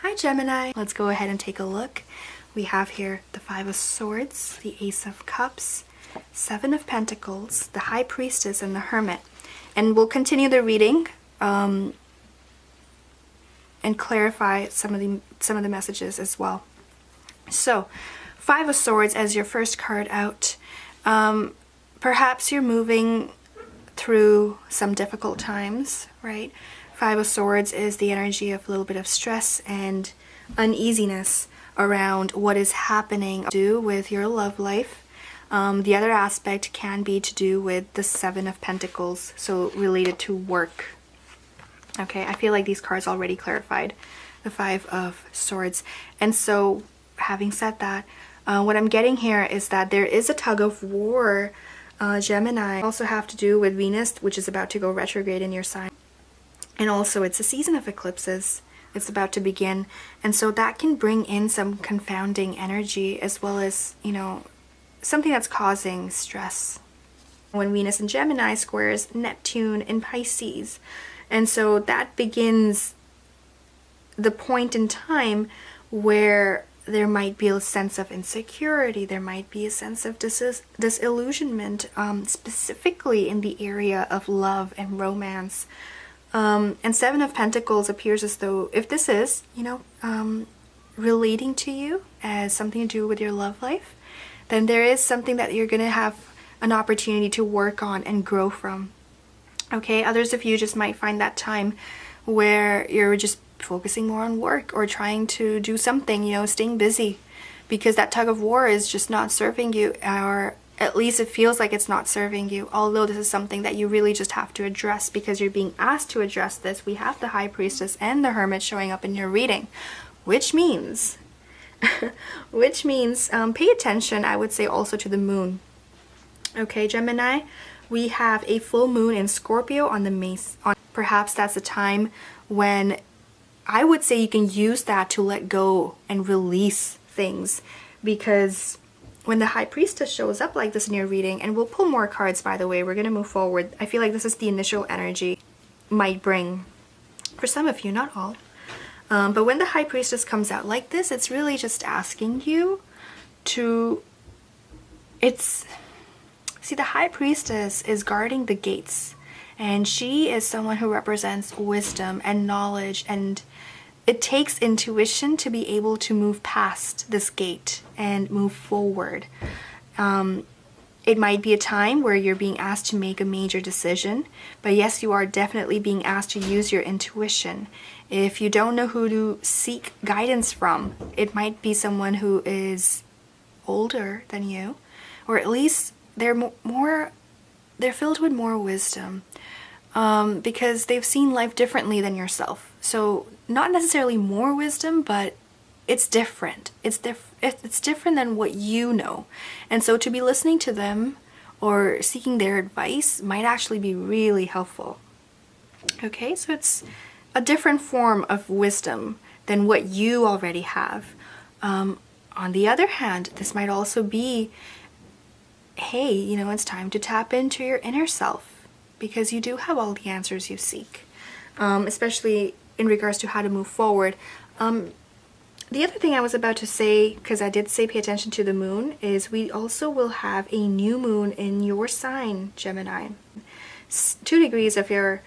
Hi Gemini! Let's go ahead and take a look. We have here the Five of Swords, the Ace of Cups, Seven of Pentacles, the High Priestess, and the Hermit. And we'll continue the reading and clarify some of the messages as well. So, Five of Swords as your first card out. Perhaps you're moving through some difficult times, right? Five of Swords is the energy of a little bit of stress and uneasiness around what is happening to do with your love life. The other aspect can be to do with the Seven of Pentacles, so related to work. Okay, I feel like these cards already clarified the Five of Swords. And so, having said that, what I'm getting here is that there is a tug of war, Gemini. Also have to do with Venus, which is about to go retrograde in your sign. And also it's a season of eclipses. It's about to begin. And so that can bring in some confounding energy as well as, you know, something that's causing stress. When Venus in Gemini squares Neptune in Pisces. And so that begins the point in time where there might be a sense of insecurity. There might be a sense of disillusionment, specifically in the area of love and romance. And Seven of Pentacles appears as though if this is, you know, relating to you as something to do with your love life, then there is something that you're going to have an opportunity to work on and grow from. Okay, others of you just might find that time where you're just focusing more on work or trying to do something, you know, staying busy, because that tug of war is just not serving you, or at least it feels like it's not serving you, although this is something that you really just have to address because you're being asked to address this. We have the High Priestess and the Hermit showing up in your reading, which means pay attention, I would say, also to the moon. Okay, Gemini, we have a full moon in Scorpio on the Mace. Perhaps that's a time when I would say you can use that to let go and release things, because when the High Priestess shows up like this in your reading, and we'll pull more cards, by the way, we're going to move forward. I feel like this is the initial energy might bring for some of you, not all. But when the High Priestess comes out like this, it's really just asking you to, see, the High Priestess is guarding the gates, and she is someone who represents wisdom and knowledge, and it takes intuition to be able to move past this gate and move forward. It might be a time where you're being asked to make a major decision, but yes, you are definitely being asked to use your intuition. If you don't know who to seek guidance from, it might be someone who is older than you, or at least they're filled with more wisdom, because they've seen life differently than yourself. So not necessarily more wisdom, but it's different. It's different than what you know. And so to be listening to them or seeking their advice might actually be really helpful. Okay, so it's a different form of wisdom than what you already have. On the other hand, this might also be, hey, you know, it's time to tap into your inner self, because you do have all the answers you seek, especially in regards to how to move forward. The other thing I was about to say, because I did say pay attention to the moon, is we also will have a new moon in your sign, Gemini. 2 degrees of your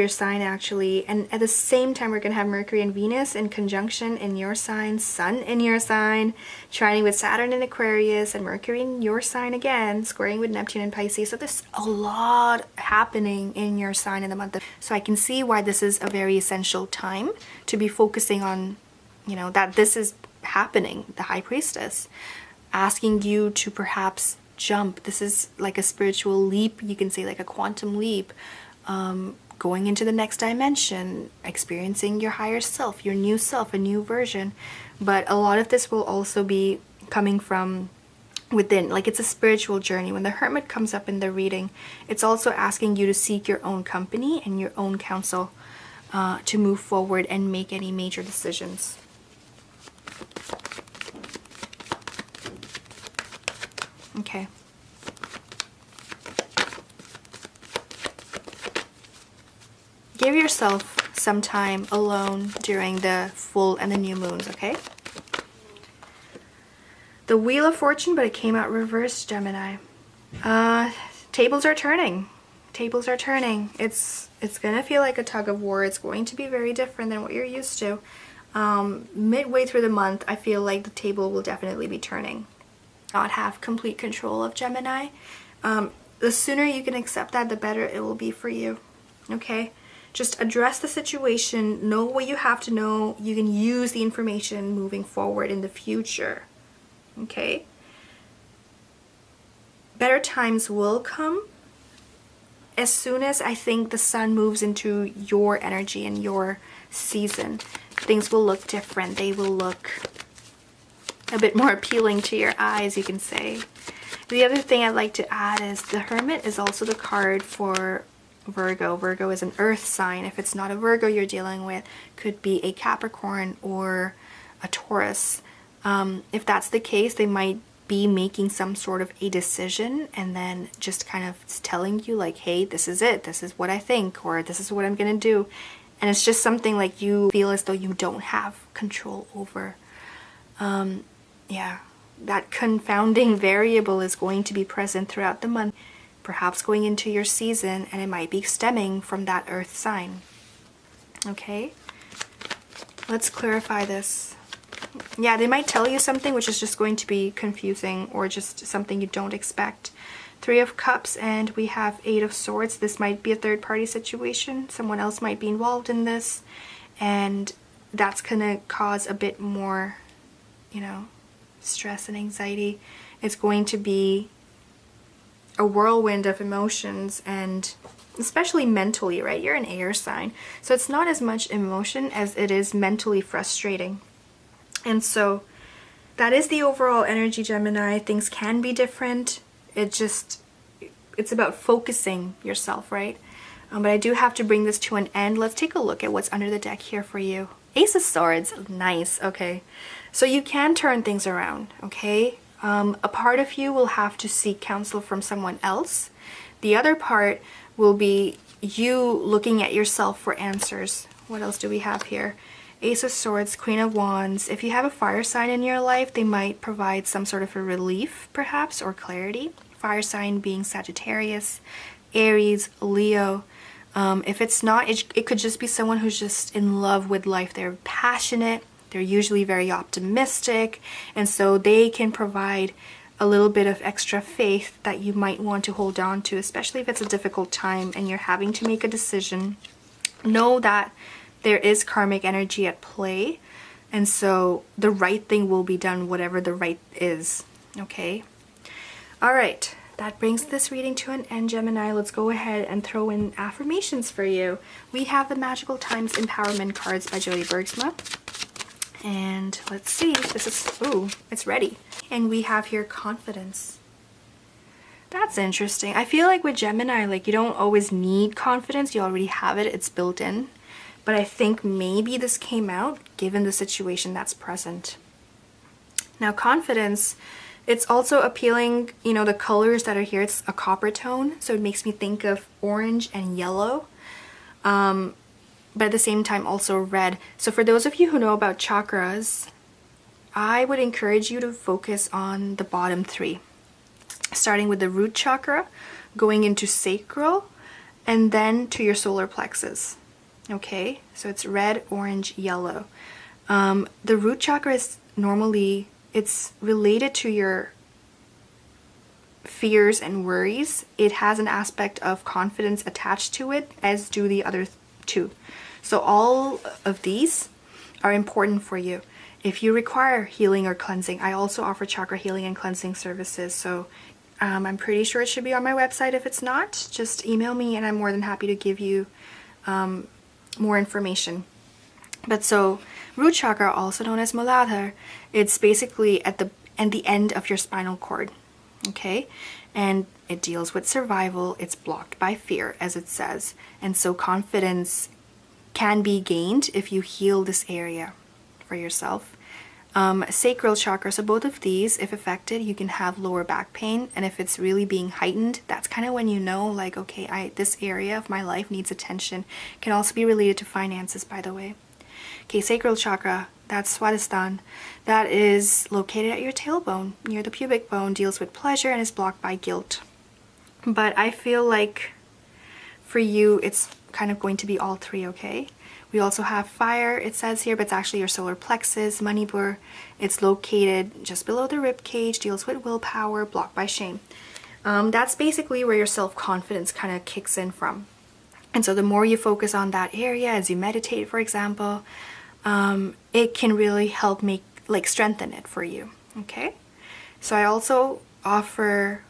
sign, actually, and at the same time we're going to have Mercury and Venus in conjunction in your sign, Sun in your sign, trining with Saturn in Aquarius, and Mercury in your sign again, squaring with Neptune in Pisces. So there's a lot happening in your sign in the month. So I can see why this is a very essential time to be focusing on, you know, that this is happening. The High Priestess asking you to perhaps jump. This is like a spiritual leap, you can say, like a quantum leap. Going into the next dimension, experiencing your higher self, your new self, a new version. But a lot of this will also be coming from within, like it's a spiritual journey. When the Hermit comes up in the reading, it's also asking you to seek your own company and your own counsel to move forward and make any major decisions. Okay. Give yourself some time alone during the full and the new moons, okay? The Wheel of Fortune, but it came out reversed, Gemini. Tables are turning. Tables are turning. It's gonna feel like a tug of war. It's going to be very different than what you're used to. Midway through the month, I feel like the table will definitely be turning. Not have complete control of Gemini. The sooner you can accept that, the better it will be for you. Okay? Just address the situation. Know what you have to know. You can use the information moving forward in the future. Okay? Better times will come as soon as I think the sun moves into your energy and your season. Things will look different. They will look a bit more appealing to your eyes, you can say. The other thing I'd like to add is the Hermit is also the card for Virgo. Virgo is an earth sign. If it's not a Virgo you're dealing with, could be a Capricorn or a Taurus. If that's the case, they might be making some sort of a decision and then just kind of telling you like, hey, this is it, this is what I think, or this is what I'm gonna do. And it's just something like you feel as though you don't have control over. Yeah, that confounding variable is going to be present throughout the month, perhaps going into your season, and it might be stemming from that earth sign. Okay, let's clarify this. Yeah, they might tell you something which is just going to be confusing or just something you don't expect. 3 of Cups, and we have 8 of Swords. This might be a third-party situation. Someone else might be involved in this, and that's gonna cause a bit more, you know, stress and anxiety. It's going to be a whirlwind of emotions, and especially mentally, right? You're an air sign, so it's not as much emotion as it is mentally frustrating. And so that is the overall energy, Gemini. Things can be different. It's about focusing yourself, right? But I do have to bring this to an end. Let's take a look at what's under the deck here for you. Ace of Swords, nice, okay. So you can turn things around, okay? A part of you will have to seek counsel from someone else. The other part will be you looking at yourself for answers. What else do we have here? Ace of Swords, Queen of Wands. If you have a fire sign in your life, they might provide some sort of a relief, perhaps, or clarity. Fire sign being Sagittarius, Aries, Leo. If it's not, it could just be someone who's just in love with life. They're passionate, they're usually very optimistic, and so they can provide a little bit of extra faith that you might want to hold on to, especially if it's a difficult time and you're having to make a decision. Know that there is karmic energy at play, and so the right thing will be done, whatever the right is, okay? All right, that brings this reading to an end, Gemini. Let's go ahead and throw in affirmations for you. We have the Magical Times Empowerment cards by Jody Bergsma. And let's see, this is, ooh, it's ready. And we have here confidence. That's interesting. I feel like with Gemini, like you don't always need confidence. You already have it, it's built in. But I think maybe this came out given the situation that's present. Now confidence, it's also appealing, you know, the colors that are here, it's a copper tone, so it makes me think of orange and yellow, but at the same time also red. So for those of you who know about chakras, I would encourage you to focus on the bottom 3, starting with the root chakra, going into sacral, and then to your solar plexus. Okay, so it's red, orange, yellow. The root chakra is normally, it's related to your fears and worries. It has an aspect of confidence attached to it, as do the other 2. So all of these are important for you. If you require healing or cleansing, I also offer chakra healing and cleansing services. So I'm pretty sure it should be on my website. If it's not, just email me and I'm more than happy to give you more information. But so root chakra, also known as Muladhara, it's basically at the end of your spinal cord, okay? And it deals with survival. It's blocked by fear, as it says. And so confidence can be gained if you heal this area for yourself. Sacral chakra, so both of these, if affected, you can have lower back pain, and if it's really being heightened, that's kind of when you know, like, okay, this area of my life needs attention. Can also be related to finances, by the way. Okay, sacral chakra, that's Swadhisthana. That is located at your tailbone, near the pubic bone, deals with pleasure, and is blocked by guilt. But I feel like for you, it's kind of going to be all three, okay? We also have fire, it says here, but it's actually your solar plexus, Manipur. It's located just below the rib cage, deals with willpower, blocked by shame. That's basically where your self-confidence kind of kicks in from. And so the more you focus on that area as you meditate, for example, it can really help strengthen it for you, okay? So I also offer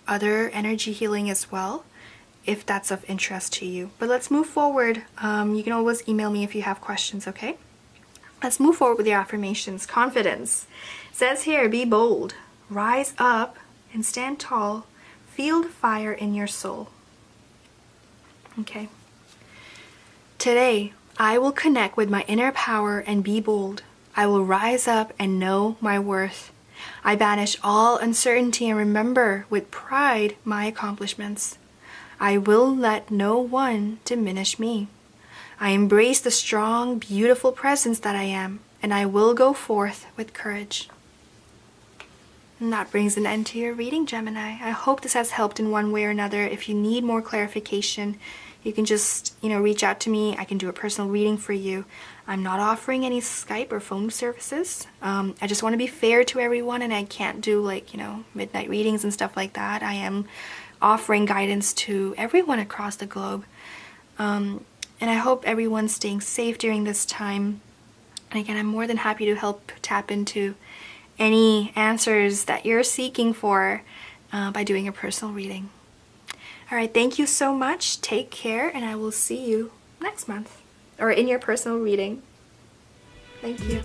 other energy healing as well, if that's of interest to you. But let's move forward. You can always email me if you have questions, okay? Let's move forward with your affirmations. Confidence. It says here, be bold, rise up and stand tall, feel the fire in your soul. Okay. Today, I will connect with my inner power and be bold. I will rise up and know my worth. I banish all uncertainty and remember with pride my accomplishments. I will let no one diminish me. I embrace the strong, beautiful presence that I am, and I will go forth with courage. And that brings an end to your reading, Gemini. I hope this has helped in one way or another. If you need more clarification, you can just, reach out to me. I can do a personal reading for you. I'm not offering any Skype or phone services. I just want to be fair to everyone, and I can't do midnight readings and stuff like that. I am offering guidance to everyone across the globe. And I hope everyone's staying safe during this time. And again, I'm more than happy to help tap into any answers that you're seeking for by doing a personal reading. All right, thank you so much. Take care, and I will see you next month or in your personal reading. Thank you.